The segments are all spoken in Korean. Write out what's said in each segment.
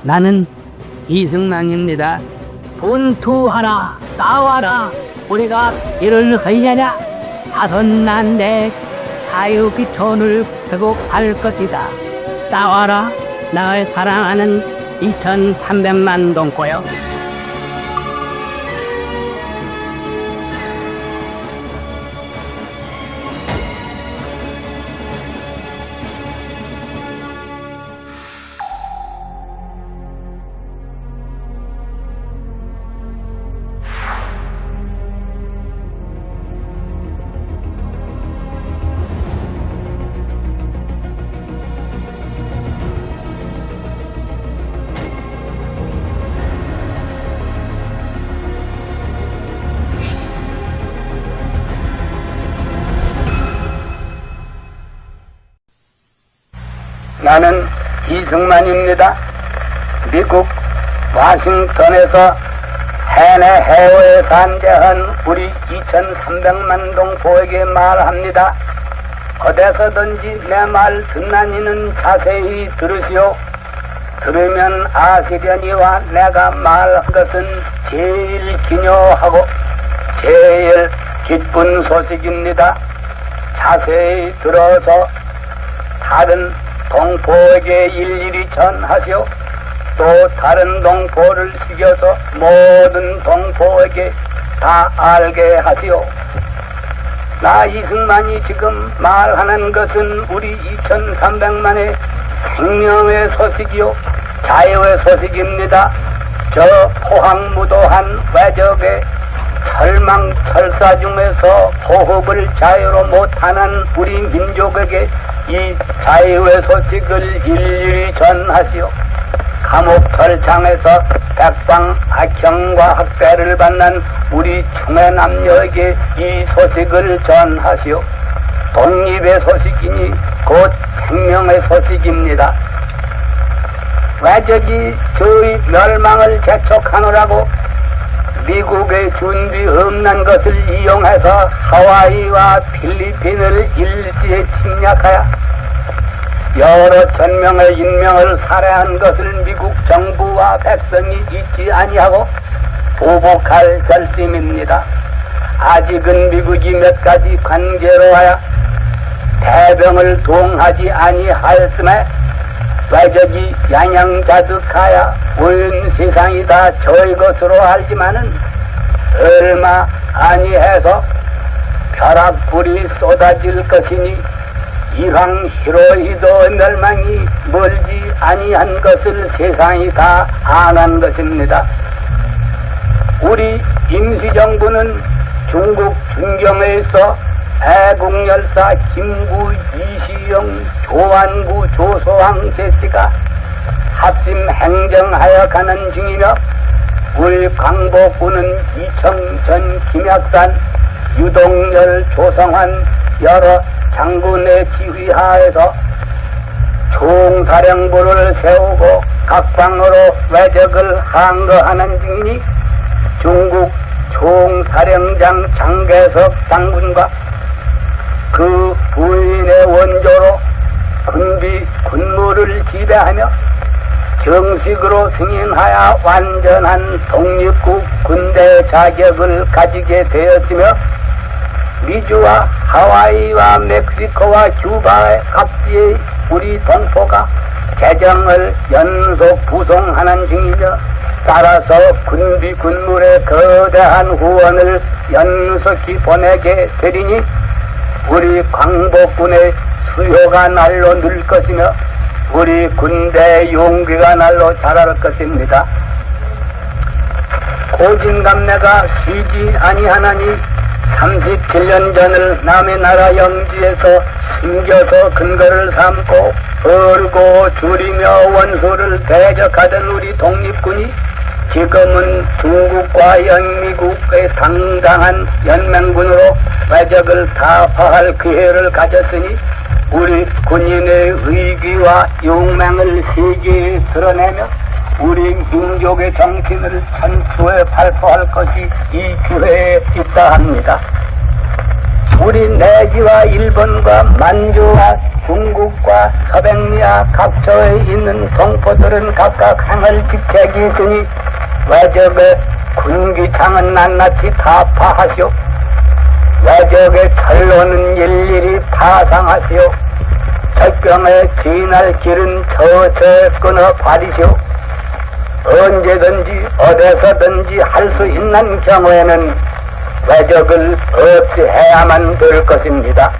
나는 이승만입니다. 분투하라 나와라 우리가 일을 하려냐 하선난데 사유기촌을 회복할 것이다. 나와라 나의 사랑하는 2300만 동포여. 나는 이승만입니다. 미국 워싱턴에서 해내 해외에 산재한 우리 2300만 동포에게 말합니다. 어디서든지 내 말 듣나니는 자세히 들으시오. 들으면 아시려니와 내가 말한 것은 제일 기묘하고 제일 기쁜 소식입니다. 자세히 들어서 다른 동포에게 일일이 전하시오. 또 다른 동포를 시켜서 모든 동포에게 다 알게 하시오. 나 이승만이 지금 말하는 것은 우리 2300만의 생명의 소식이요 자유의 소식입니다. 저 포항무도한 외적의 철망철사 중에서 호흡을 자유로 못하는 우리 민족에게 이 자유의 소식을 일일이 전하시오. 감옥철창에서 백방악형과 학대를 받는 우리 충의 남녀에게 이 소식을 전하시오. 독립의 소식이니 곧 생명의 소식입니다. 외적이 저희 멸망을 재촉하느라고 미국의 준비 없는 것을 이용해서 하와이와 필리핀을 일시에 침략하여 여러 천 명의 인명을 살해한 것을 미국 정부와 백성이 잊지 아니하고 보복할 결심입니다. 아직은 미국이 몇 가지 관계로 하여 대병을 동하지 아니하였음에 외적이 양양자득하여 온 세상이 다 저희 것으로 알지만은 얼마 아니해서 벼락불이 쏟아질 것이니 이황 히로히도 멸망이 멀지 아니한 것을 세상이 다 아는 것입니다. 우리 임시정부는 중국 중경에서 애국열사 김구 이시영 조안구 조소왕 제씨가 합심 행정하여 가는 중이며 우리 광복군은 이청전 김약산 유동열 조성환 여러 장군의 지휘하에서 총사령부를 세우고 각방으로 외적을 항거하는 중이니 중국 총사령장 장개석 장군과 그 부인의 원조로 군비 군무를 지배하며 정식으로 승인하여 완전한 독립국 군대 자격을 가지게 되었으며 미주와 하와이와 멕시코와 큐바의 각지의 우리 동포가 재정을 연속 부송하는 중이며 따라서 군비 군물의 거대한 후원을 연속히 보내게 되리니 우리 광복군의 수요가 날로 늘 것이며 우리 군대의 용기가 날로 자랄 것입니다. 고진감래가 쉬지 아니하나니 37년 전을 남의 나라 영지에서 숨겨서 근거를 삼고 얼고 줄이며 원수를 대적하던 우리 독립군이 지금은 중국과 영미국의 당당한 연맹군으로 외적을 타파할 기회를 가졌으니 우리 군인의 의기와 용맹을 세계에 드러내며 우리 민족의 정신을 천수에 발표할 것이 이 기회에 있다 합니다. 우리 내지와 일본과 만주와 중국과 서백리아 각처에 있는 동포들은 각각 행을 직책이 있으니 외적의 군기창은 낱낱이 타파하시오. 외적의 철로는 일일이 파상하시오. 적경에 지날 길은 처처 끊어 버리시오. 언제든지 어디서든지 할 수 있는 경우에는 외적을 없이해야만 될 것입니다.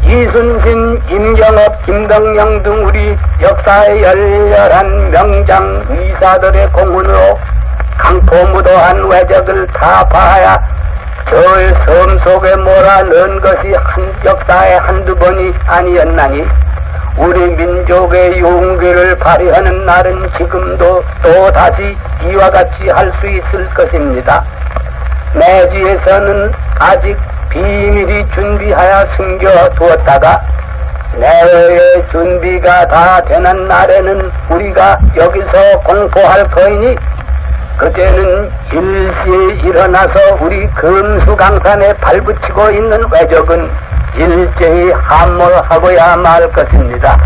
이순신, 임경업, 김덕령 등 우리 역사의 열렬한 명장 위사들의 공훈으로 강포무도한 외적을 타파하여 저 섬 속에 몰아넣은 것이 역사의 한두 번이 아니었나니 우리 민족의 용기를 발휘하는 날은 지금도 또 다시 이와 같이 할 수 있을 것입니다. 내지에서는 아직 비밀히 준비하여 숨겨두었다가 내외의 준비가 다 되는 날에는 우리가 여기서 공포할 터이니 그때는 일시에 일어나서 우리 금수강산에 발붙이고 있는 외적은 일제히 함몰하고야 말 것입니다.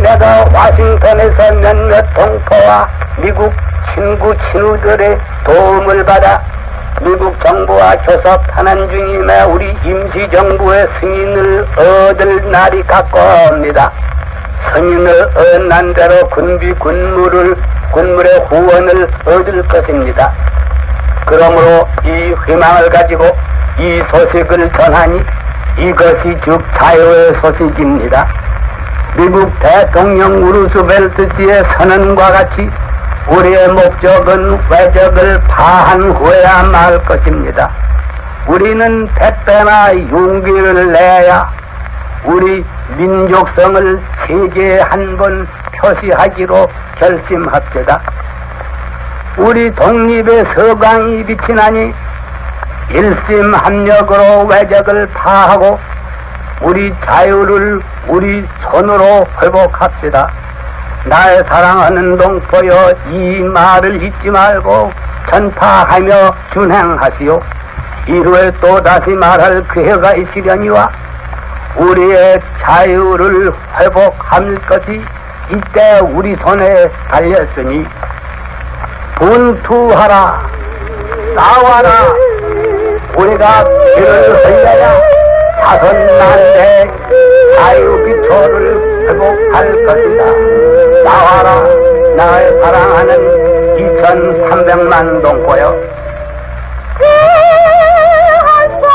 내가 워싱턴에서 몇몇 동포와 미국 친구 친구들의 도움을 받아 미국 정부와 교섭하는 중임에 우리 임시정부의 승인을 얻을 날이 가까웁니다. 승인을 얻는 대로 군물의 후원을 얻을 것입니다. 그러므로 이 희망을 가지고 이 소식을 전하니 이것이 즉 자유의 소식입니다. 미국 대통령 루스벨트씨의 선언과 같이 우리의 목적은 외적을 파한 후에야 말 것입니다. 우리는 택배나 용기를 내야 우리 민족성을 세계에 한 번 표시하기로 결심합시다. 우리 독립의 서광이 빛이 나니 일심합력으로 외적을 파하고 우리 자유를 우리 손으로 회복합시다. 나의 사랑하는 동포여, 이 말을 잊지 말고 전파하며 준행하시오. 이후에 또 다시 말할 기회가 있으려니와 우리의 자유를 회복할 것이 이때 우리 손에 달렸으니 분투하라, 싸워라. 우리가 길을 흘려야 자손난대 자유기초를 회복할 것이다. 나와라, 나의 사랑하는 2300만 동포여. 한 사람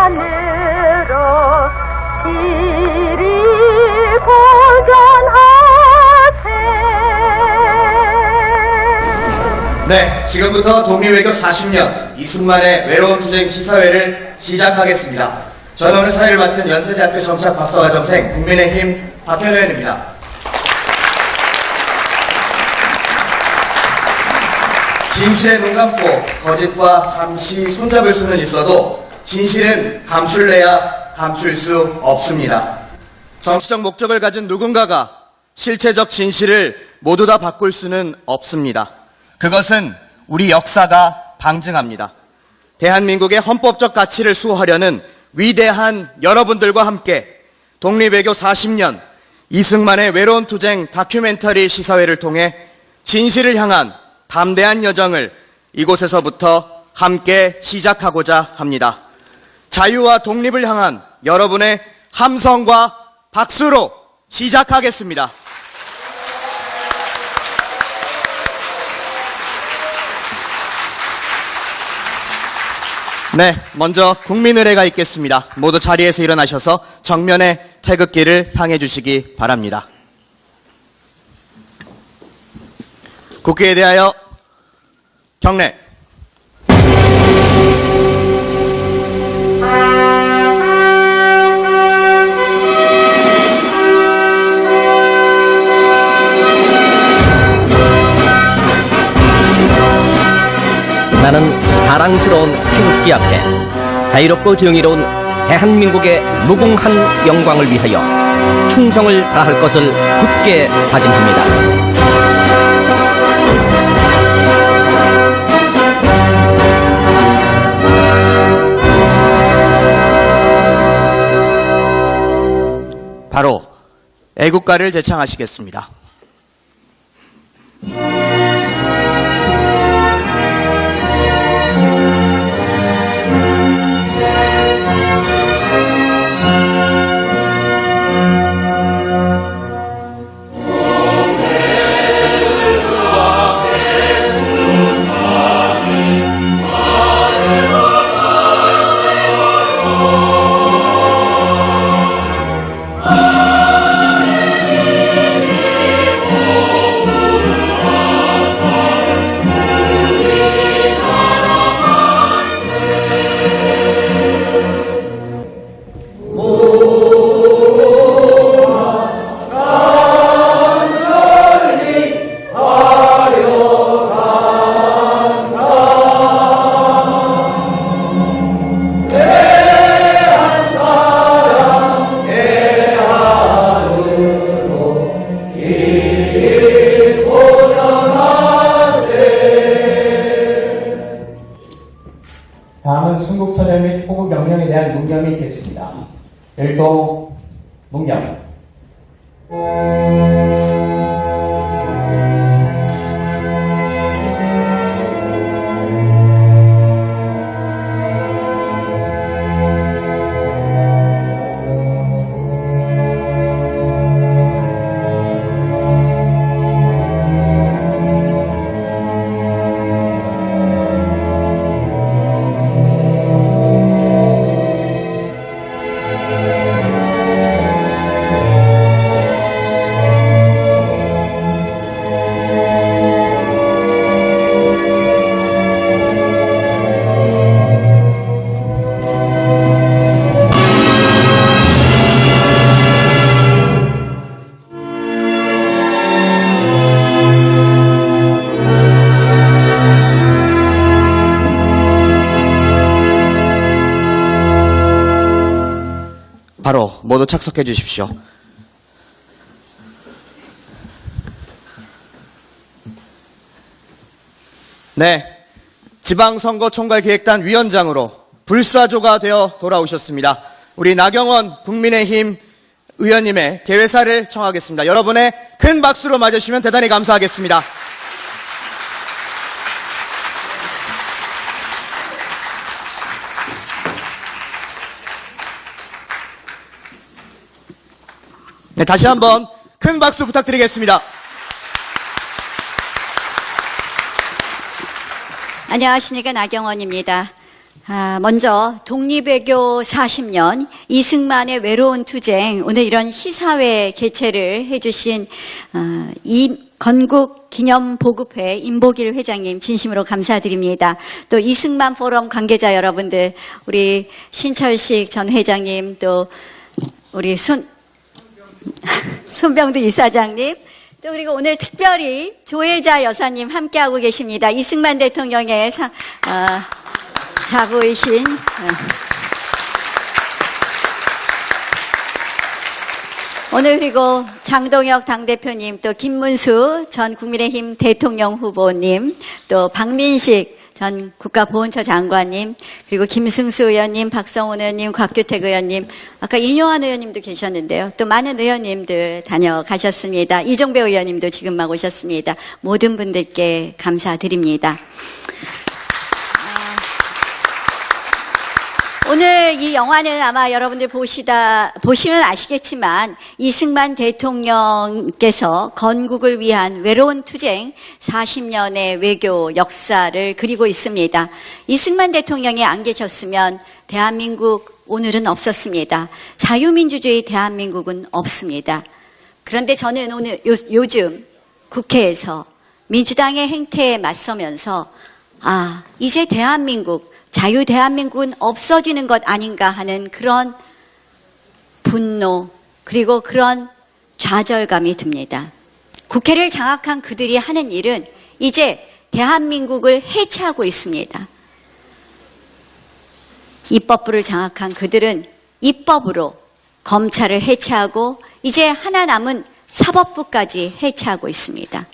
해안으로 길이 고전하세. 네, 지금부터 독립외교 40년 이승만의 외로운 투쟁 시사회를 시작하겠습니다. 저는 오늘 사회를 맡은 연세대학교 정치학 박사과정생 국민의힘 박현우 의원입니다. 진실에 눈 감고 거짓과 잠시 손잡을 수는 있어도 진실은 감출래야 감출 수 없습니다. 정치적 목적을 가진 누군가가 실체적 진실을 모두 다 바꿀 수는 없습니다. 그것은 우리 역사가 방증합니다. 대한민국의 헌법적 가치를 수호하려는 위대한 여러분들과 함께 독립외교 40년 이승만의 외로운 투쟁 다큐멘터리 시사회를 통해 진실을 향한 담대한 여정을 이곳에서부터 함께 시작하고자 합니다. 자유와 독립을 향한 여러분의 함성과 박수로 시작하겠습니다. 네, 먼저 국민의례가 있겠습니다. 모두 자리에서 일어나셔서 정면의 태극기를 향해 주시기 바랍니다. 국기에 대하여 경례. 나는 자랑스러운 태극기 앞에 자유롭고 정의로운 대한민국의 무궁한 영광을 위하여 충성을 다할 것을 굳게 다짐합니다. 바로 애국가를 제창하시겠습니다. 다음은 순국선열 및 호국 명령에 대한 문경이 있겠습니다. 일동 문경. 바로 모두 착석해 주십시오. 네, 지방선거총괄기획단 위원장으로 불사조가 되어 돌아오셨습니다. 우리 나경원 국민의힘 의원님의 개회사를 청하겠습니다. 여러분의 큰 박수로 맞으시면 대단히 감사하겠습니다. 네, 다시 한번 큰 박수 부탁드리겠습니다. 안녕하십니까, 나경원입니다. 먼저 독립외교 40년 이승만의 외로운 투쟁, 오늘 이런 시사회 개최를 해주신 건국 기념보급회 임보길 회장님 진심으로 감사드립니다. 또 이승만 포럼 관계자 여러분들, 우리 신철식 전 회장님, 또 우리 손병두 이사장님, 또 그리고 오늘 특별히 조혜자 여사님 함께하고 계십니다. 이승만 대통령의 자부이신 오늘 그리고 장동혁 당대표님, 또 김문수 전 국민의힘 대통령 후보님, 또 박민식 전 국가보훈처 장관님, 그리고 김승수 의원님, 박성훈 의원님, 곽규택 의원님, 아까 이뇨한 의원님도 계셨는데요. 또 많은 의원님들 다녀가셨습니다. 이종배 의원님도 지금 막 오셨습니다. 모든 분들께 감사드립니다. 오늘 이 영화는 아마 여러분들 보시면 아시겠지만 이승만 대통령께서 건국을 위한 외로운 투쟁 40년의 외교 역사를 그리고 있습니다. 이승만 대통령이 안 계셨으면 대한민국 오늘은 없었습니다. 자유민주주의 대한민국은 없습니다. 그런데 저는 오늘 요즘 국회에서 민주당의 행태에 맞서면서 이제 대한민국, 자유 대한민국은 없어지는 것 아닌가 하는 그런 분노, 그리고 그런 좌절감이 듭니다. 국회를 장악한 그들이 하는 일은 이제 대한민국을 해체하고 있습니다. 입법부를 장악한 그들은 입법으로 검찰을 해체하고 이제 하나 남은 사법부까지 해체하고 있습니다.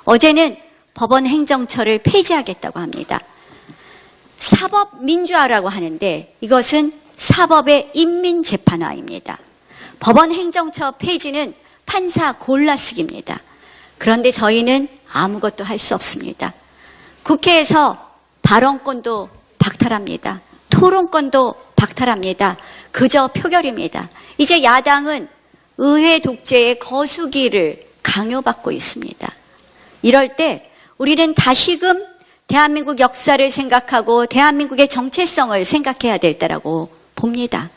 어제는 법원 행정처를 폐지하겠다고 합니다. 사법민주화라고 하는데 이것은 사법의 인민재판화입니다. 법원 행정처 폐지는 판사 골라쓰기입니다. 그런데 저희는 아무것도 할 수 없습니다. 국회에서 발언권도 박탈합니다. 토론권도 박탈합니다. 그저 표결입니다. 이제 야당은 의회 독재의 거수기를 강요받고 있습니다. 이럴 때 우리는 다시금 대한민국 역사를 생각하고 대한민국의 정체성을 생각해야 될 때라고 봅니다.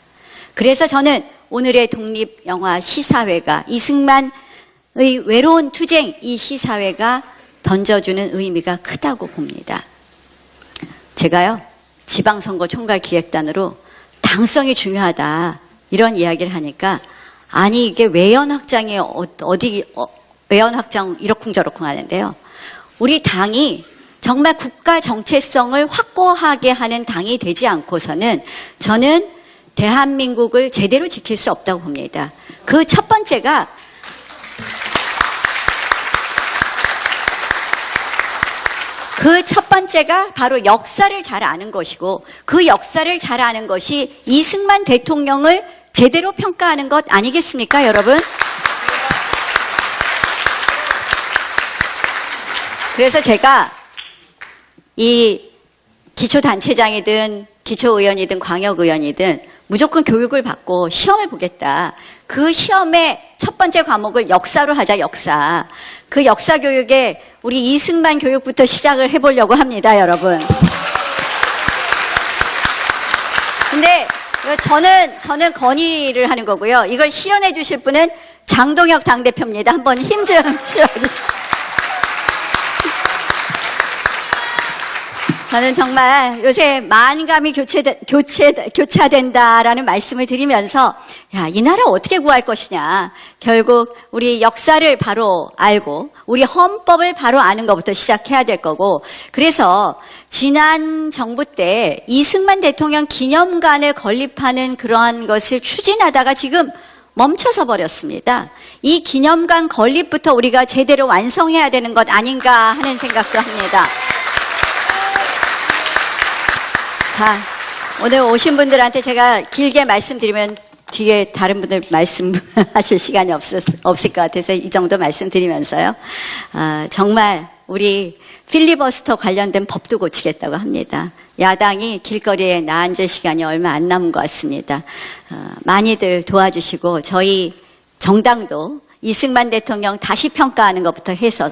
그래서 저는 오늘의 독립영화 시사회가 이승만의 외로운 투쟁 이 시사회가 던져주는 의미가 크다고 봅니다. 제가요 지방선거 총괄기획단으로 당성이 중요하다 이런 이야기를 하니까 아니 이게 외연 확장이 외연 확장 이러쿵저러쿵 하는데요. 우리 당이 정말 국가 정체성을 확고하게 하는 당이 되지 않고서는 저는 대한민국을 제대로 지킬 수 없다고 봅니다. 그 첫 번째가 바로 역사를 잘 아는 것이고 그 역사를 잘 아는 것이 이승만 대통령을 제대로 평가하는 것 아니겠습니까, 여러분? 그래서 제가 이 기초단체장이든 기초의원이든 광역의원이든 무조건 교육을 받고 시험을 보겠다. 그 시험의 첫 번째 과목을 역사로 하자, 역사. 그 역사 교육에 우리 이승만 교육부터 시작을 해보려고 합니다, 여러분. 근데 저는 건의를 하는 거고요. 이걸 실현해 주실 분은 장동혁 당대표입니다. 한번 힘 좀 실어주세요. 저는 정말 요새 만감이 교차된다라는 말씀을 드리면서 야, 이 나라 어떻게 구할 것이냐. 결국 우리 역사를 바로 알고 우리 헌법을 바로 아는 것부터 시작해야 될 거고 그래서 지난 정부 때 이승만 대통령 기념관을 건립하는 그러한 것을 추진하다가 지금 멈춰서 버렸습니다. 이 기념관 건립부터 우리가 제대로 완성해야 되는 것 아닌가 하는 생각도 합니다. 자, 오늘 오신 분들한테 제가 길게 말씀드리면 뒤에 다른 분들 말씀하실 시간이 없을 것 같아서 이 정도 말씀드리면서요. 정말 우리 필리버스터 관련된 법도 고치겠다고 합니다. 야당이 길거리에 나앉을 시간이 얼마 안 남은 것 같습니다. 많이들 도와주시고 저희 정당도 이승만 대통령 다시 평가하는 것부터 해서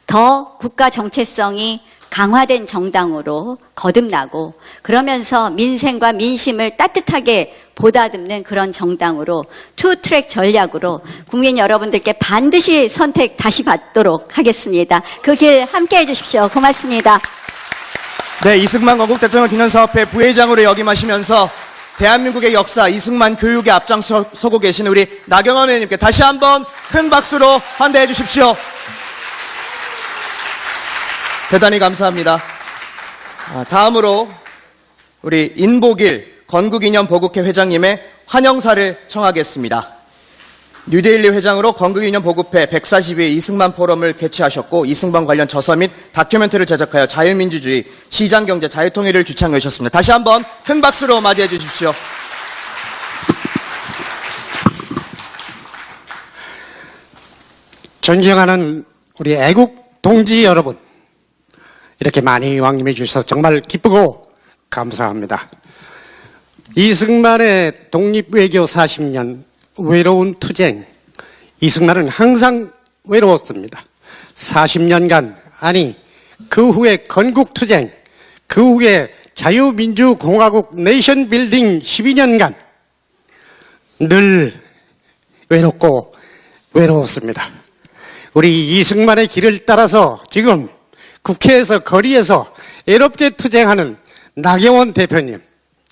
더 국가 정체성이 강화된 정당으로 거듭나고 그러면서 민생과 민심을 따뜻하게 보다듬는 그런 정당으로 투트랙 전략으로 국민 여러분들께 반드시 선택 다시 받도록 하겠습니다. 그 길 함께 해주십시오. 고맙습니다. 네, 이승만 건국 대통령 기념사업회 부회장으로 역임하시면서 대한민국의 역사 이승만 교육에 앞장서고 계신 우리 나경원 의원님께 다시 한번 큰 박수로 환대해 주십시오. 대단히 감사합니다. 다음으로 우리 인보길 건국이념보국회 회장님의 환영사를 청하겠습니다. 뉴데일리 회장으로 건국이념보국회 142회 이승만 포럼을 개최하셨고 이승만 관련 저서 및 다큐멘터리를 제작하여 자유민주주의, 시장경제, 자유통일을 주창해 주셨습니다. 다시 한번 큰 박수로 맞이해 주십시오. 존경하는 우리 애국 동지 여러분, 이렇게 많이 왕림해 주셔서 정말 기쁘고 감사합니다. 이승만의 독립외교 40년 외로운 투쟁, 이승만은 항상 외로웠습니다. 40년간, 아니 그 후에 건국투쟁, 그 후에 자유민주공화국 네이션 빌딩 12년간 늘 외롭고 외로웠습니다. 우리 이승만의 길을 따라서 지금 국회에서 거리에서 애롭게 투쟁하는 나경원 대표님,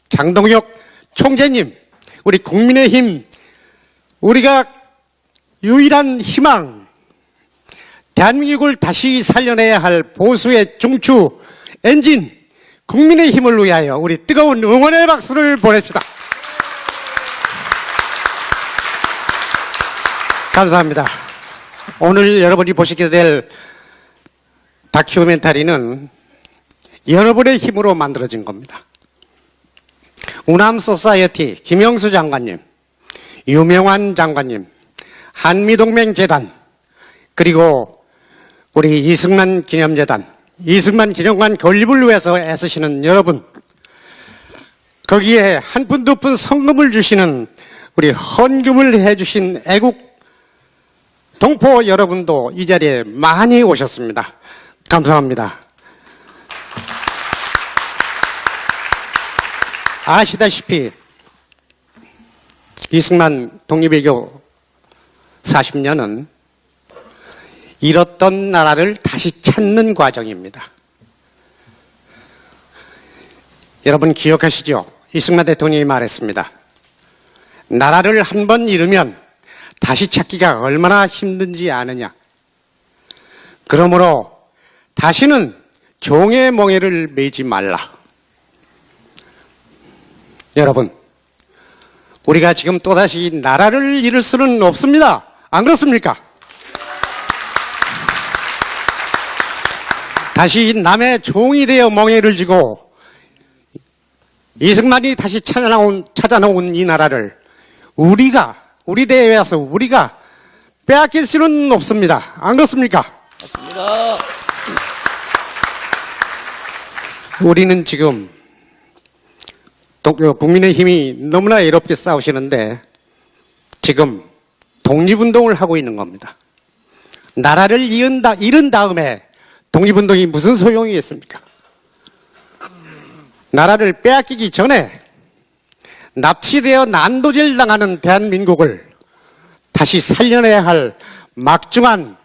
장동혁 총재님, 우리 국민의힘 우리가 유일한 희망, 대한민국을 다시 살려내야 할 보수의 중추 엔진 국민의힘을 위하여 우리 뜨거운 응원의 박수를 보냅시다. 감사합니다. 오늘 여러분이 보시게 될 다큐멘터리는 여러분의 힘으로 만들어진 겁니다. 우남 소사이어티 김영수 장관님, 유명한 장관님, 한미동맹재단, 그리고 우리 이승만 기념재단, 이승만 기념관 건립을 위해서 애쓰시는 여러분, 거기에 한 푼 두 푼 성금을 주시는 우리 헌금을 해주신 애국 동포 여러분도 이 자리에 많이 오셨습니다. 감사합니다. 아시다시피 이승만 독립외교 40년은 잃었던 나라를 다시 찾는 과정입니다. 여러분 기억하시죠? 이승만 대통령이 말했습니다. 나라를 한 번 잃으면 다시 찾기가 얼마나 힘든지 아느냐. 그러므로 다시는 종의 멍에를 매지 말라. 여러분, 우리가 지금 또다시 나라를 잃을 수는 없습니다. 안 그렇습니까? 다시 남의 종이 되어 멍에를 쥐고 이승만이 다시 찾아놓은 이 나라를 우리 대에 와서 우리가 빼앗길 수는 없습니다. 안 그렇습니까? 맞습니다. 우리는 지금 국민의힘이 너무나 외롭게 싸우시는데 지금 독립운동을 하고 있는 겁니다. 나라를 잃은 다음에 독립운동이 무슨 소용이 있습니까? 나라를 빼앗기기 전에 납치되어 난도질 당하는 대한민국을 다시 살려내야 할 막중한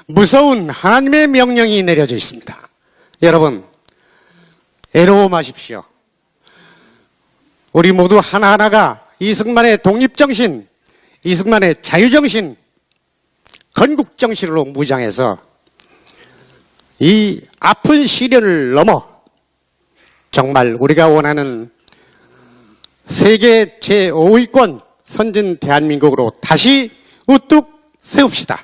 무서운 하나님의 명령이 내려져 있습니다. 여러분, 애로워 마십시오. 우리 모두 하나하나가 이승만의 독립정신, 이승만의 자유정신, 건국정신으로 무장해서 이 아픈 시련을 넘어 정말 우리가 원하는 세계 제5위권 선진 대한민국으로 다시 우뚝 세웁시다.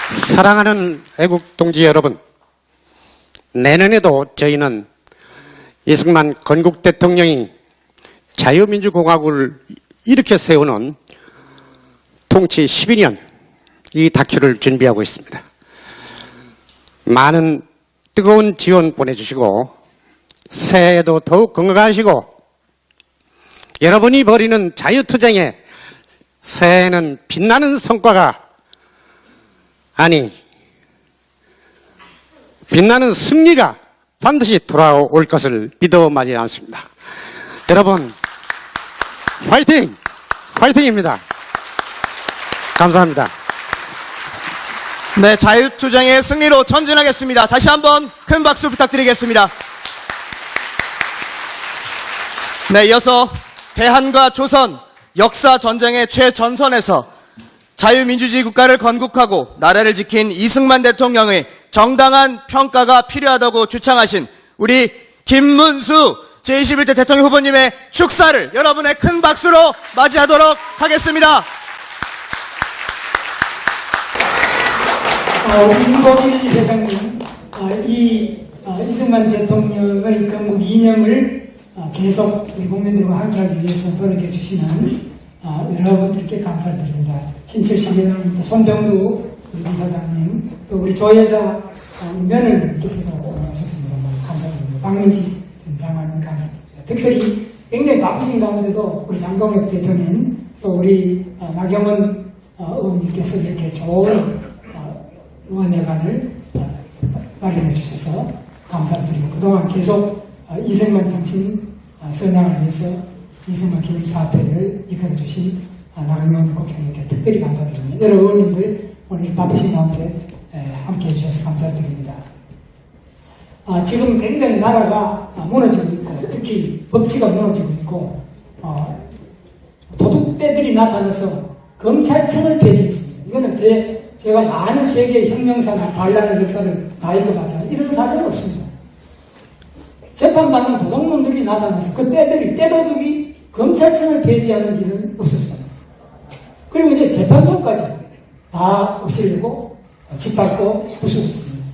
사랑하는 애국 동지 여러분, 내년에도 저희는 이승만 건국 대통령이 자유민주공화국을 일으켜 세우는 통치 12년 이 다큐를 준비하고 있습니다. 많은 뜨거운 지원 보내주시고 새해에도 더욱 건강하시고 여러분이 벌이는 자유투쟁에 새해에는 빛나는 성과가 빛나는 승리가 반드시 돌아올 것을 믿어 마지 않습니다. 여러분 화이팅! 화이팅입니다. 감사합니다. 네, 자유투쟁의 승리로 전진하겠습니다. 다시 한번 큰 박수 부탁드리겠습니다. 네, 이어서 대한과 조선 역사 전쟁의 최전선에서 자유민주주의 국가를 건국하고 나라를 지킨 이승만 대통령의 정당한 평가가 필요하다고 주창하신 우리 김문수 제21대 대통령 후보님의 축사를 여러분의 큰 박수로 맞이하도록 하겠습니다. 김건희 회장님, 이승만 대통령의 건국 이념을 계속 우리 국민들과 함께하기 위해서 노력해 주시는 여러분들께 감사를 드립니다. 신철시장님, 손병두 우리 이사장님, 또 우리 조여자 며느님께서도 오셨습니다. 감사드립니다. 박민식 장관님 감사드립니다. 특별히 굉장히 바쁘신 가운데도 우리 장동혁 대표님, 또 우리 나경원 의원님께서 이렇게 좋은 의원회관을 마련해 주셔서 감사드리고 그동안 계속 이승만 정신 선양을 위해서 이승만 기념사업회를 이끌어 주신 나경원 국회의원님께 특별히 감사드립니다. 여러 의원님들 오늘 바쁘신 가운데 함께해 주셔서 감사드립니다. 지금 굉장히 나라가 무너지고 있고 특히 법치가 무너지고 있고 도둑떼들이 나타나서 검찰청을 폐지했습니다. 이거는 제가 많은 세계 혁명사나 반란의 역사를 다 읽어봤지만 이런 사례는 없습니다. 재판받는 도둑놈들이 나타나서 그 떼도둑이 검찰청을 폐지하는 일은 없었습니다. 그리고 이제 재판소까지 다 없애려고 짓밟고 부수었습니다.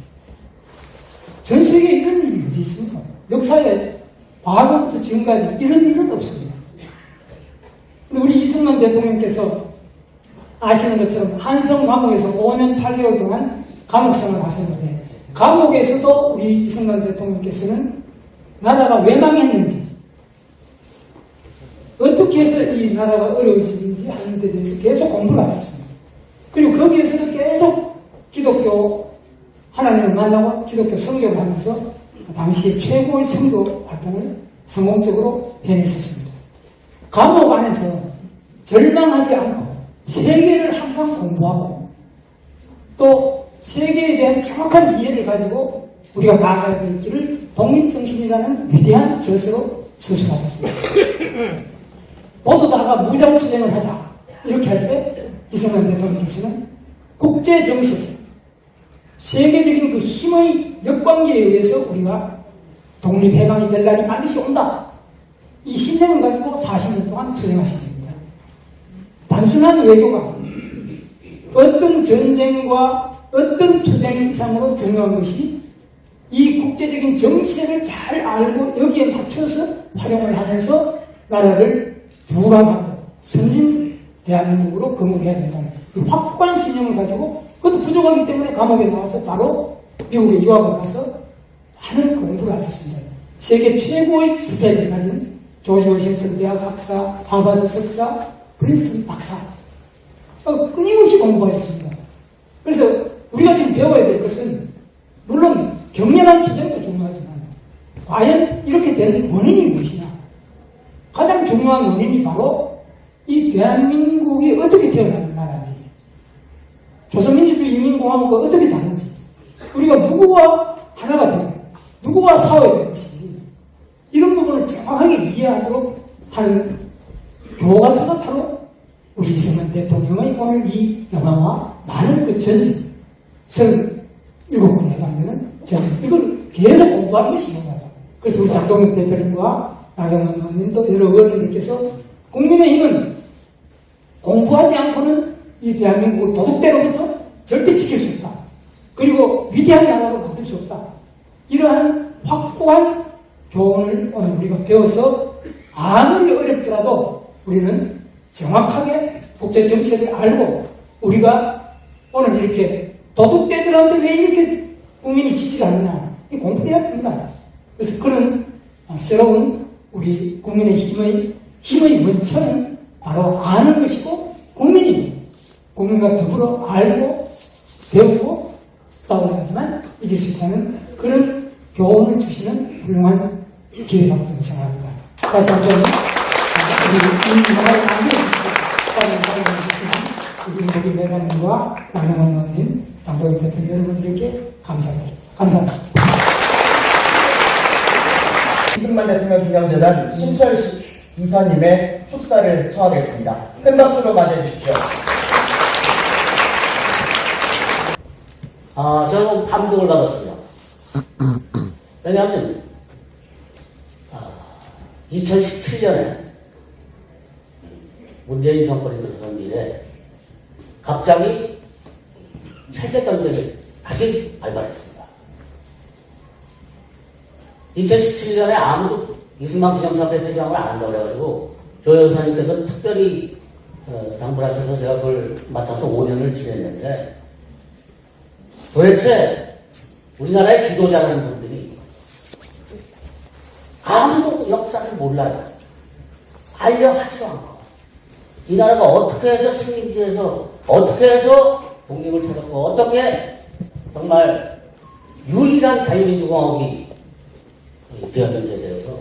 전 세계에 이런 일이 어디 있습니까? 역사에 과거부터 지금까지 이런 일은 없습니다. 근데 우리 이승만 대통령께서 아시는 것처럼 한성 감옥에서 5년 8개월 동안 감옥생활을 하셨는데, 감옥에서도 우리 이승만 대통령께서는 나라가 왜 망했는지, 어떻게 해서 이 나라가 어려워지는지 하는 데 대해서 계속 공부를 하셨습니다. 그리고 거기에서는 계속 기독교 하나님을 만나고 기독교 성경을 하면서 당시 최고의 선교 활동을 성공적으로 해냈었습니다. 감옥 안에서 절망하지 않고 세계를 항상 공부하고 또 세계에 대한 정확한 이해를 가지고 우리가 나아가야 될 길을 독립정신이라는 위대한 저서로 서술하셨습니다. 모두 다가 무장투쟁을 하자 이렇게 할 때 이승만 대통령께서는 국제정신, 세계적인 그 힘의 역관계에 의해서 우리가 독립해방이 될 날이 반드시 온다. 이 신념을 가지고 40년 동안 투쟁하셨습니다. 단순한 외교가 어떤 전쟁과 어떤 투쟁 이상으로 중요한 것이 이 국제적인 정치를 잘 알고 여기에 맞춰서 활용을 하면서 나라를 부강하고 선진 대한민국으로 건국해야 된다는 그 확고한 신념을 가지고, 그것도 부족하기 때문에 감옥에 나와서 바로 미국에 유학을 가서 많은 공부를 하셨습니다. 세계 최고의 스펙을 가진 조지 워싱턴 대학 학사, 하버드 석사, 프린스턴 박사, 끊임없이 공부하셨습니다. 그래서 우리가 지금 배워야 될 것은, 물론 격렬한 투쟁도 중요하지만 과연 이렇게 되는 원인이 무엇이냐. 가장 중요한 원인이 바로 이 대한민국이 어떻게 태어나는 나라인지, 조선민주주의 인민공화국과 어떻게 다른지, 우리가 누구와 하나가 되고 누구와 싸워야 되는지, 이런 부분을 정확하게 이해하도록 하는 교과서가 바로 우리 이승만 대통령의 오늘 이 영화와 많은 그 전집 37권에 해당되는 전집, 이걸 계속 공부하는 것이 중요하다. 그래서 우리 장동혁 대표님과 나경원 의원님 또 여러 의원님께서 국민의힘은 공부하지 않고는 이 대한민국을 도둑대로부터 절대 지킬 수 없다. 그리고 위대한 나라로 만들 수 없다. 이러한 확고한 교훈을 오늘 우리가 배워서 아무리 어렵더라도 우리는 정확하게 국제 정세를 알고, 우리가 오늘 이렇게 도둑대들한테 왜 이렇게 국민이 지지를 않느냐, 이 공부해야 됩니다. 그래서 그런 새로운 우리 국민의 힘의 원천은 바로 아는 것이고, 국민과 더불어 알고 배우고 싸워야 하지만 이길 수 있다는 그런 교훈을 주시는 훌륭한 기회라고 저는 생각합니다. 다시 한번 우리 영화를 만들어주시고 우리 우리 회장님과 나경원 의원님, 장동혁 대표님 여러분들에게 감사드립니다. 감사합니다. 이승만 대통령 기념재단 신철 이사님의 축사를 청하겠습니다. 큰 박수로 맞이해주십시오. 저는 감동을 받았습니다. 왜냐하면 2017년에 문재인 정권이 들어선 이래 갑자기 세계전쟁이 다시 발발했습니다. 2017년에 아무도 이승만 기념사업회 회장을 안 한다고 그래가지고 조 여사님께서는 특별히 당부를 하셔서 제가 그걸 맡아서 5년을 지냈는데, 도대체 우리나라의 지도자라는 분들이 아무도 역사를 몰라요. 알려하지도 않고, 이 나라가 어떻게 해서 식민지에서 어떻게 해서 독립을 찾았고 어떻게 정말 유일한 자유민주공화국이 되었는지에 대해서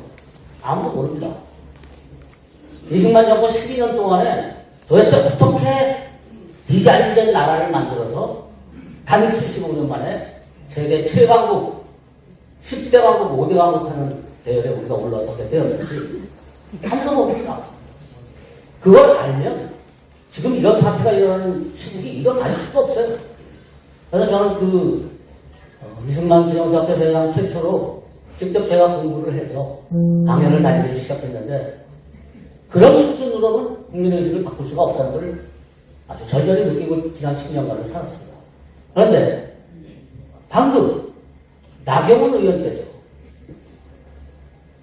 아무도 모릅니다. 이승만 정권 12년 동안에 도대체 어떻게 디자인된 나라를 만들어서 단 75년 만에 세계 최강국, 10대 강국, 5대 강국 하는 대열에 우리가 올라서게 되었는지 아무도 모릅니다. 그걸 알면 지금 이런 사태가 일어나는 시국이 일어날 수가 없어요. 그래서 저는 이승만 기념사업회 회장 최초로 직접 제가 공부를 해서 강연을 다니기 시작했는데, 그런 수준으로는 국민의식을 바꿀 수가 없다는 걸 아주 절절히 느끼고 지난 10년간을 살았습니다. 그런데 방금 나경원 의원께서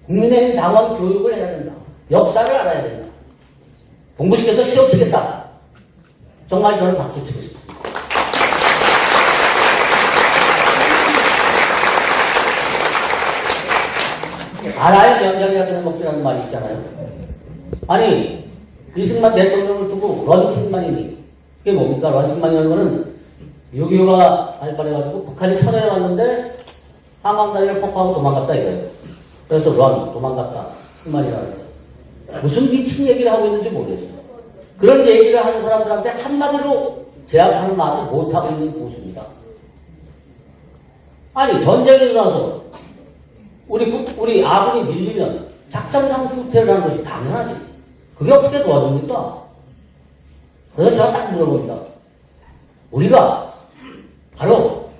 국민의힘 당원 교육을 해야 된다. 역사를 알아야 된다. 공부시켜서 시험 치겠다. 정말 저는 박수 치고 싶습니다. 알아야 명장이라도 해먹지라는 말이 있잖아요. 아니, 이승만 대통령을 두고 런칭만이니. 그게 뭡니까? 런칭만이라는 거는 6.25가 발발해가지고 북한이 천연에 왔는데 항공다리를 폭파하고 도망갔다 이거예요. 그래서 도망갔다. 승만이라는 거예요. 무슨 미친 얘기를 하고 있는지 모르겠어요. 그런 얘기를 하는 사람들한테 한마디로 제압하는 말을 못하고 있는 보수입니다. 아니, 전쟁이 일어나서 우리 아군이 밀리면 작전상 후퇴를 하는 것이 당연하지. 그게 어떻게 도와줍니까? 그래서 제가 딱 물어봅니다. 우리가 바로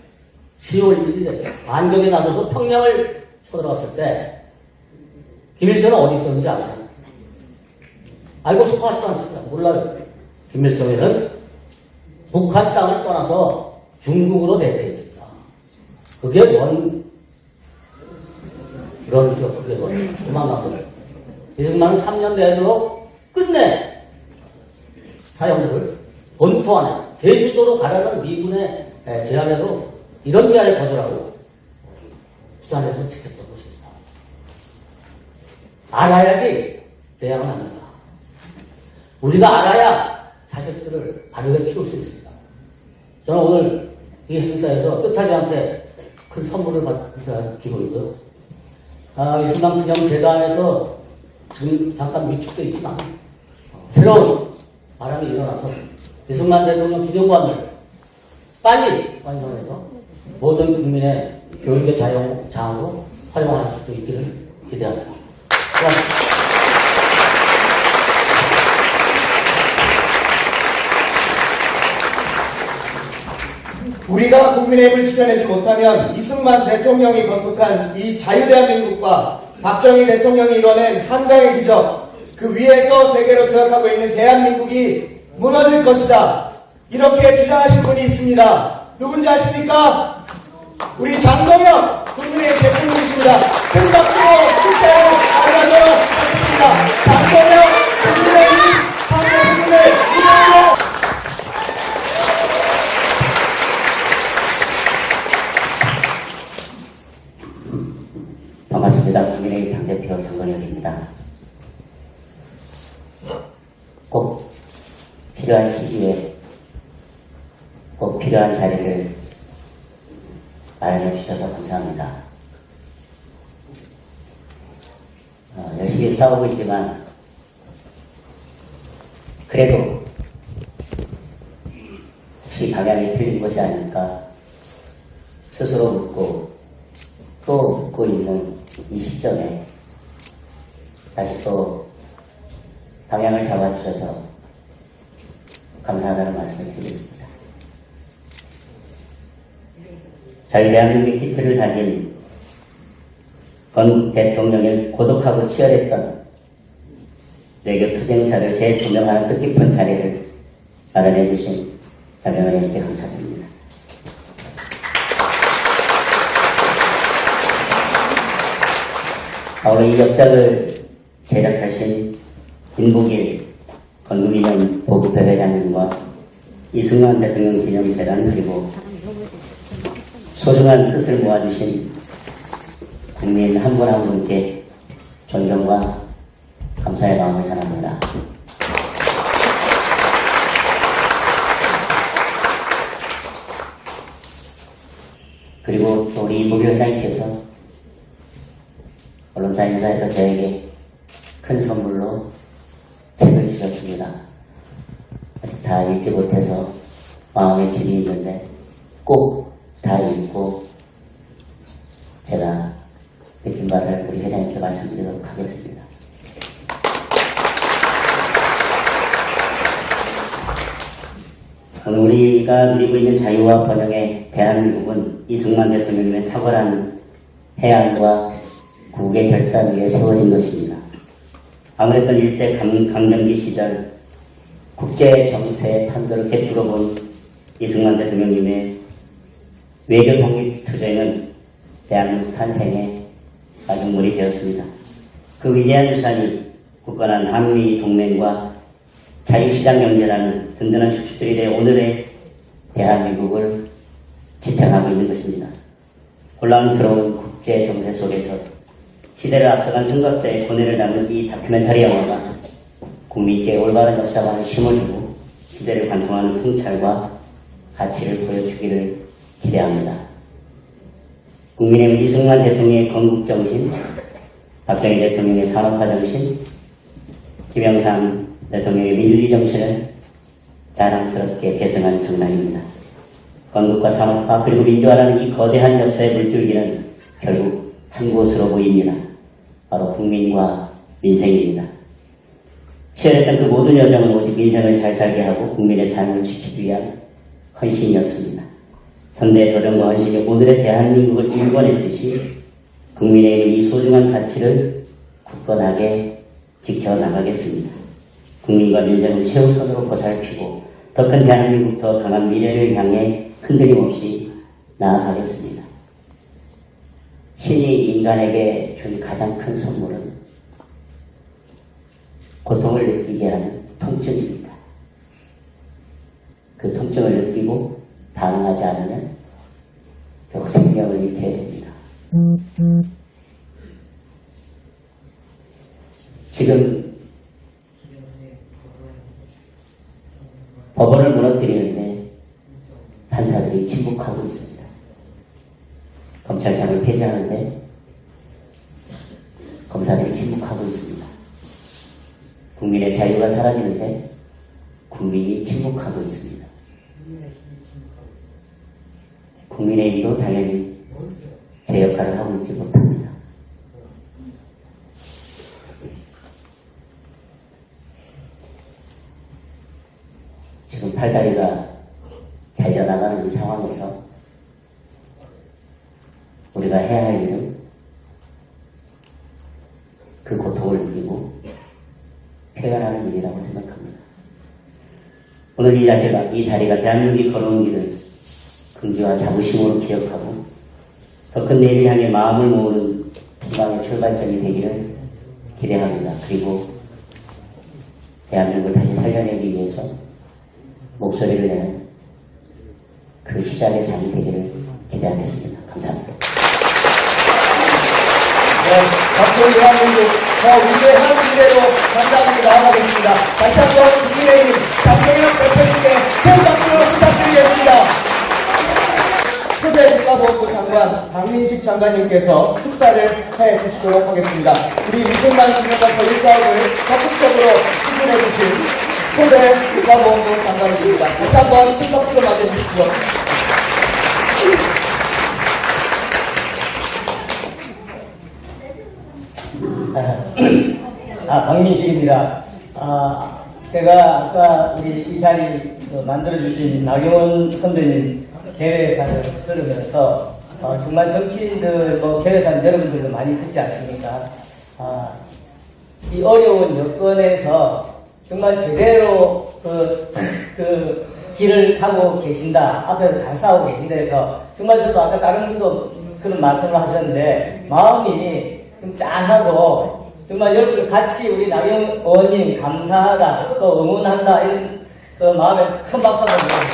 10월 1일에 반격에 나서서 평양을 쳐들어갔을 때 김일성은 어디 있었는지 알아요? 알고 싶어 하지도 않습니다. 몰라요. 김일성에는 북한 땅을 떠나서 중국으로 대피했습니다. 그게 그게 도망간 거예요. 이승만은 3년 내도록 끝내 사형들을 본토안에 제주도로 가라는 미군의 제안에도 이런 제안에 거절하고 부산에서 지켰던 것입니다. 알아야지 대항은 합니다. 우리가 알아야 자식들을 바르게 키울 수 있습니다. 저는 오늘 이 행사에서 뜻하지 않게 큰 선물을 받은 기분이고요. 이승만 기념재단에서 지금 잠깐 위축되어 있지만 새로운 바람이 일어나서 이승만 대통령 기념관을 빨리 완성해서 모든 국민의 교육의 장으로 활용할 수 있기를 기대합니다. 고맙습니다. 우리가 국민의힘을 지켜내지 못하면 이승만 대통령이 건국한 이 자유대한민국과 박정희 대통령이 이뤄낸 한강의 기적, 그 위에서 세계로 도약하고 있는 대한민국이 무너질 것이다. 이렇게 주장하신 분이 있습니다. 누군지 아십니까? 우리 장동혁 국민의힘 대통령이십니다. 큰 박수로 축하를 알아가도록 하겠습니다. 장동혁 국민의힘 한국인을 위하여. 반갑습니다. 국민의힘 당대표 장동혁입니다. 꼭 필요한 시기에 꼭 필요한 자리를 마련해 주셔서 감사합니다. 열심히 싸우고 있지만 그래도 혹시 방향이 틀린 것이 아닐까 스스로 묻고 또 묻고 있는 이 시점에 다시 또 방향을 잡아주셔서 감사하다는 말씀을 드리겠습니다. 자유대한민국의 기틀을 다진 건국 대통령의 고독하고 치열했던 외교 투쟁사를 재조명하는 뜻깊은 자리를 마련해 주신 대통령님께 감사드립니다. 오늘 이 역작을 제작하신 김북일 건국기념 보급회 회장님과 이승만 대통령 기념재단 그리고 소중한 뜻을 모아주신 국민 한 분 한 분께 존경과 감사의 마음을 전합니다. 그리고 또 우리 이북일 회장님께서 언론사 인사에서 저에게 큰 선물로 책을 주셨습니다. 아직 다 읽지 못해서 마음에 짐이 있는데 꼭 다 읽고 제가 느낀 바를 우리 회장님께 말씀드리도록 하겠습니다. 오늘 우리가 누리고 있는 자유와 번영의 대한민국은 이승만 대통령의 탁월한 해안과 국의 결단 위에 세워진 것입니다. 아무래도 일제 강점기 시절 국제 정세의 판도를 깨뜨려 본 이승만 대통령님의 외교 독립 투쟁은 대한민국 탄생의 마중물이 되었습니다. 그 위대한 유산이 굳건한 한미 동맹과 자유시장 경제라는 든든한 축축들이 되어 오늘의 대한민국을 지탱하고 있는 것입니다. 혼란스러운 국제 정세 속에서 시대를 앞서간 승급자의 고뇌를 담은 이 다큐멘터리 영화가 국민께 올바른 역사관을 심어주고 시대를 관통하는 통찰과 가치를 보여주기를 기대합니다. 국민의힘 이승만 대통령의 건국정신, 박정희 대통령의 산업화 정신, 김영삼 대통령의 민주주의 정신을 자랑스럽게 계승한 정당입니다. 건국과 산업화 그리고 민주화라는 이 거대한 역사의 물줄기는 결국 한 곳으로 보입니다. 바로 국민과 민생입니다. 치열했던 그 모든 여정은 오직 민생을 잘 살게 하고 국민의 삶을 지키기 위한 헌신이었습니다. 선대의 도전과 헌신이 오늘의 대한민국을 일궈냈듯이 국민의힘은 이 소중한 가치를 굳건하게 지켜나가겠습니다. 국민과 민생을 최우선으로 보살피고 더 큰 대한민국, 더 강한 미래를 향해 흔들림 없이 나아가겠습니다. 신이 인간에게 준 가장 큰 선물은 고통을 느끼게 하는 통증입니다. 그 통증을 느끼고 반응하지 않으면 결국 생명을 잃게 됩니다. 지금 법원을 무너뜨리는데 판사들이 침묵하고 있습니다. 검찰청을 폐지하는데 검사들이 침묵하고 있습니다. 국민의 자유가 사라지는데 국민이 침묵하고 있습니다. 국민의힘도 당연히 제 역할을 하고 있지 못합니다. 지금 팔다리가 잘 져나가는 이 상황에서 우리가 해야 할 일은 그 고통을 느끼고 표현하는 일이라고 생각합니다. 오늘 이 자리가 대한민국이 걸어온 길을 긍지와 자부심으로 기억하고 더 큰 내일을 향해 마음을 모으는 희망의 출발점이 되기를 기대합니다. 그리고 대한민국을 다시 살려내기 위해서 목소리를 내는 그 시작의 장이 되기를 기대하겠습니다. 감사합니다. 앞으로 대한민국 더 위대한 미래로 당당하게 나아가겠습니다. 다시 한번 국민의힘 장동혁 대표님께 큰 박수로 부탁드리겠습니다. 초대 국가보훈부 장관 박민식 장관님께서 축사를 해주시도록 하겠습니다. 우리 이승만 기념관 일사업을 적극적으로 추진해주신 초대 국가보훈부 장관입니다. 다시 한번 큰 박수로 맞아주십시오. 박민식입니다. 제가 아까 우리 이 자리 만들어주신 나경원 선배님 개회사를 들으면서 정말 정치인들, 개회사는 여러분들도 많이 듣지 않습니까? 이 어려운 여건에서 정말 제대로 그 길을 가고 계신다. 앞에서 잘 싸우고 계신다 해서 정말 저도 아까 다른 분도 그런 말씀을 하셨는데 마음이 좀 짠하고 정말 여러분들 같이 우리 나경 의원님 감사하다 또 응원한다 이런 그 마음에 큰 박수 한번 드립니다.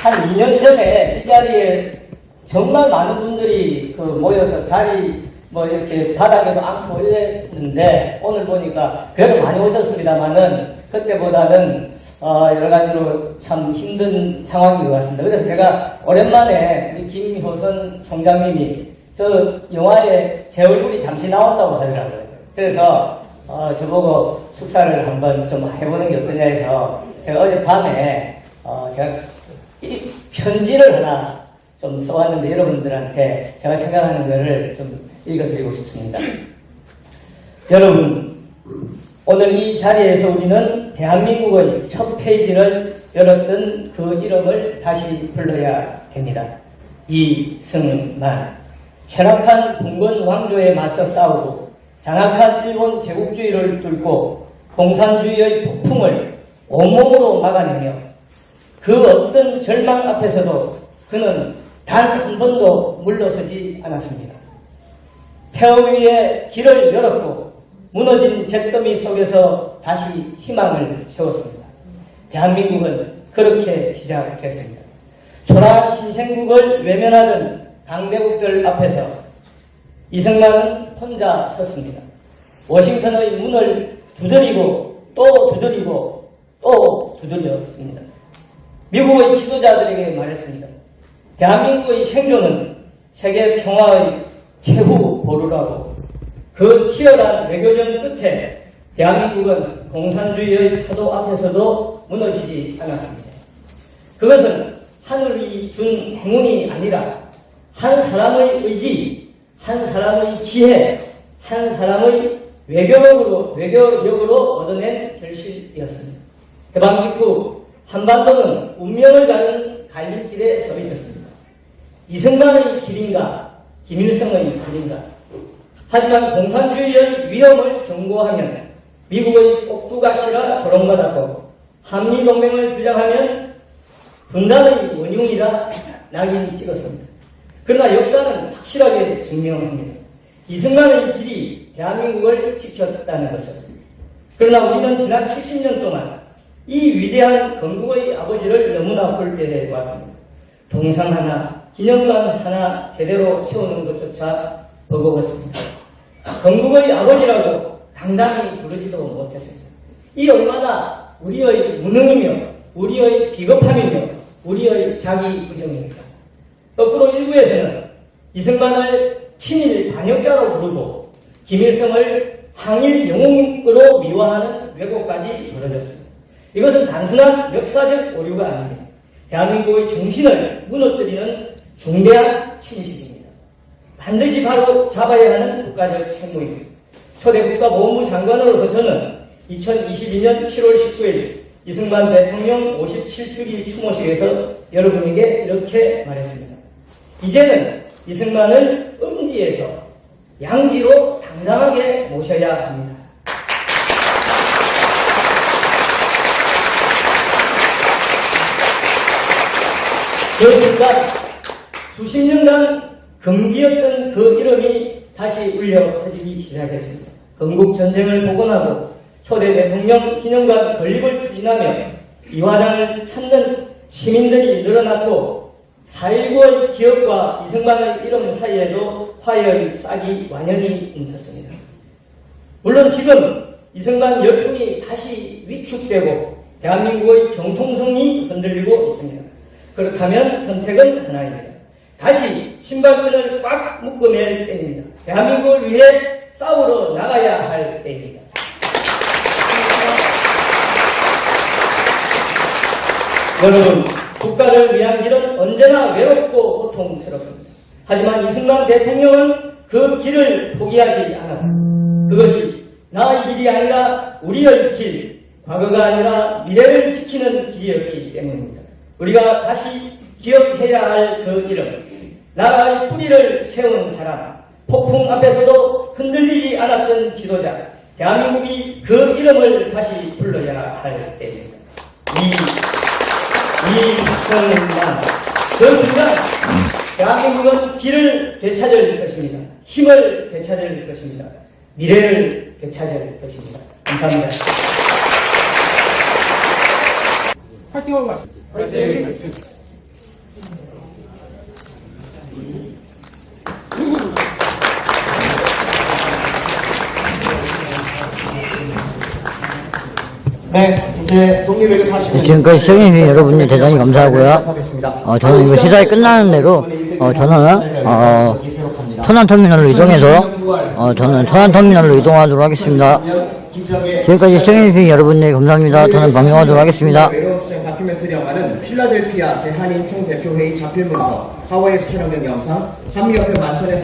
한 2년 전에 이 자리에 정말 많은 분들이 모여서 자리 이렇게 바닥에도 앉고 이랬는데 오늘 보니까 그래도 많이 오셨습니다만은 그때보다는 여러 가지로 참 힘든 상황인 것 같습니다. 그래서 제가 오랜만에 우리 김효선 총장님이 저 영화에 제 얼굴이 잠시 나온다고 하더라고요. 그래서 저보고 축사를 한번 좀 해보는 게 어떠냐 해서 제가 어젯밤에 제가 이 편지를 하나 좀 써왔는데 여러분들한테 제가 생각하는 것을 좀 읽어드리고 싶습니다. 여러분, 오늘 이 자리에서 우리는 대한민국의 첫 페이지를 열었던 그 이름을 다시 불러야 됩니다. 이승만. 쇠락한 봉건 왕조에 맞서 싸우고 장악한 일본 제국주의를 뚫고 공산주의의 폭풍을 온몸으로 막아내며 그 어떤 절망 앞에서도 그는 단 한 번도 물러서지 않았습니다. 폐허 위에 길을 열었고 무너진 잿더미 속에서 다시 희망을 세웠습니다. 대한민국은 그렇게 시작했습니다. 초라한 신생국을 외면하던 강대국들 앞에서 이승만은 혼자 섰습니다. 워싱턴의 문을 두드리고 또 두드리고 또 두드렸습니다. 미국의 지도자들에게 말했습니다. 대한민국의 생존은 세계 평화의 최후 보루라고. 그 치열한 외교전 끝에 대한민국은 공산주의의 파도 앞에서도 무너지지 않았습니다. 그것은 하늘이 준 행운이 아니라 한 사람의 의지, 한 사람의 지혜, 한 사람의 외교력으로 얻어낸 결실이었습니다. 해방 직후 한반도는 운명을 가는 갈림길에 서 있었습니다. 이승만의 길인가, 김일성의 길인가. 하지만 공산주의의 위험을 경고하면 미국의 꼭두가시라 조롱받았고 한미동맹을 주장하면 분단의 원흉이라 낙인 찍었습니다. 그러나 역사는 확실하게 증명합니다. 이승만의 길이 대한민국을 지켰다는 것이었습니다. 그러나 우리는 지난 70년 동안 이 위대한 건국의 아버지를 너무나 홀대해 왔습니다. 동상 하나, 기념관 하나 제대로 세우는 것조차 버거웠습니다. 건국의 아버지라고 당당히 부르지도 못했습니다. 이 얼마나 우리의 무능이며 우리의 비겁함이며 우리의 자기부정입니까? 거꾸로 일부에서는 이승만을 친일 반역자로 부르고 김일성을 항일 영웅으로 미화하는 왜곡까지 벌어졌습니다. 이것은 단순한 역사적 오류가 아닙니다. 대한민국의 정신을 무너뜨리는 중대한 침식입니다. 반드시 바로 잡아야 하는 국가적 책무입니다. 초대 국가보훈부 장관으로서 저는 2022년 7월 19일 이승만 대통령 57주기 추모식에서 여러분에게 이렇게 말했습니다. 이제는 이승만을 음지에서 양지로 당당하게 모셔야 합니다. 그러니까 수십 년간 금기였던 그 이름이 다시 울려 퍼지기 시작했습니다. 건국전쟁을 복원하고 초대 대통령 기념관 건립을 추진하며 이화장을 찾는 시민들이 늘어났고 4.19의 기억과 이승만의 이름 사이에도 화해의 싹이 완연히 int었습니다. 물론 지금 이승만 열풍이 다시 위축되고 대한민국의 정통성이 흔들리고 있습니다. 그렇다면 선택은 하나입니다. 다시 신발끈을 꽉 묶어낼 때입니다. 대한민국을 위해 싸우러 나가야 할 때입니다. 여러분, 국가를 위한 길은 언제나 외롭고 고통스럽습니다. 하지만 이승만 대통령은 그 길을 포기하지 않았습니다. 그것이 나의 길이 아니라 우리의 길, 과거가 아니라 미래를 지키는 길이었기 때문입니다. 우리가 다시 기억해야 할 그 이름, 나라의 뿌리를 세운 사람, 폭풍 앞에서도 흔들리지 않았던 지도자, 대한민국이 그 이름을 다시 불러야 할 때입니다. 이승만, 그 순간 대한민국은 길을 되찾을 것입니다. 힘을 되찾을 것입니다. 미래를 되찾을 것입니다. 감사합니다. 파이팅하고 가세요. 파이팅. 네, 이제 독립외교 40년. 지금까지 시청해주신 여러분들 대단히 감사하고요. 저는 이거 시사회 끝나는 대로, 저는, 천안터미널로 이동해서, 저는 천안터미널로 이동하도록 하겠습니다. 지금까지 시청해주신 여러분들 감사합니다. 저는 방송하도록 하겠습니다. 외로운 투쟁 다큐멘터리 영화는 필라델피아 대한인 총대표회의 자필문서, 하와이에서 촬영된 영상, 한미협회 만천에서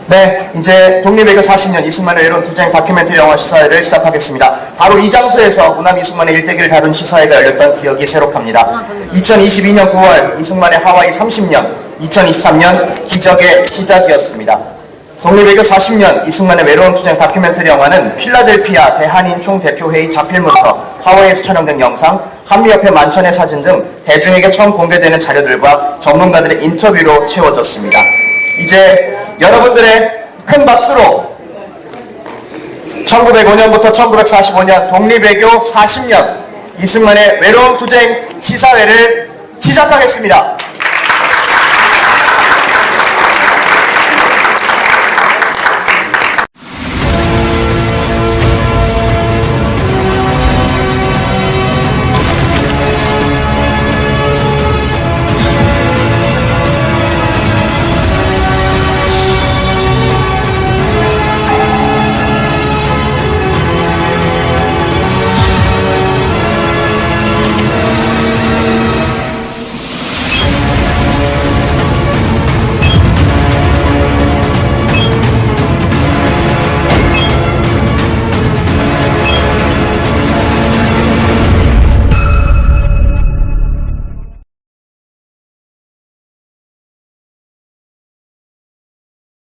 네, 이제 독립외교 40년 이승만의 외로운 투쟁 다큐멘터리 영화 시사회를 시작하겠습니다. 바로 이 장소에서 우남 이승만의 일대기를 다룬 시사회가 열렸던 기억이 새록합니다. 2022년 9월 이승만의 하와이 30년, 2023년 기적의 시작이었습니다. 독립외교 40년 이승만의 외로운 투쟁 다큐멘터리 영화는 필라델피아 대한인 총대표회의 자필문서, 하와이에서 촬영된 영상, 한미협회 만천의 사진 등 대중에게 처음 공개되는 자료들과 전문가들의 인터뷰로 채워졌습니다. 이제 여러분들의 큰 박수로 1905년부터 1945년 독립외교 40년 이승만의 외로운 투쟁 시사회를 시작하겠습니다.